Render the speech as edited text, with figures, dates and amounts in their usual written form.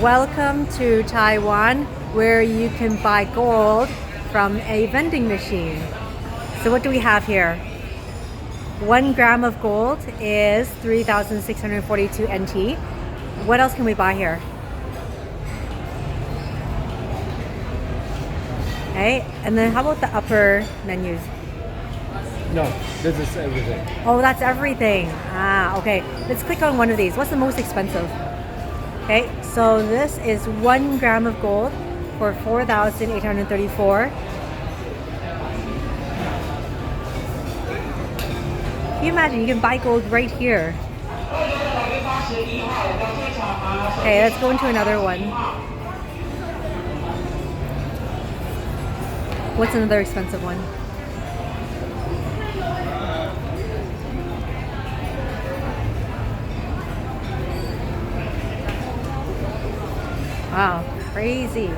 Welcome to Taiwan, where you can buy gold from a vending machine. So what do we have here? 1 gram of gold is 3,642 NT. What else can we buy here? Okay, and then how about the upper menus? No, this is everything. Oh, that's everything. Okay. Let's click on one of these. What's the most expensive? Okay, so this is 1 gram of gold for 4,834. Can you imagine? You can buy gold right here. Okay, let's go into another one. What's another expensive one? Wow, crazy.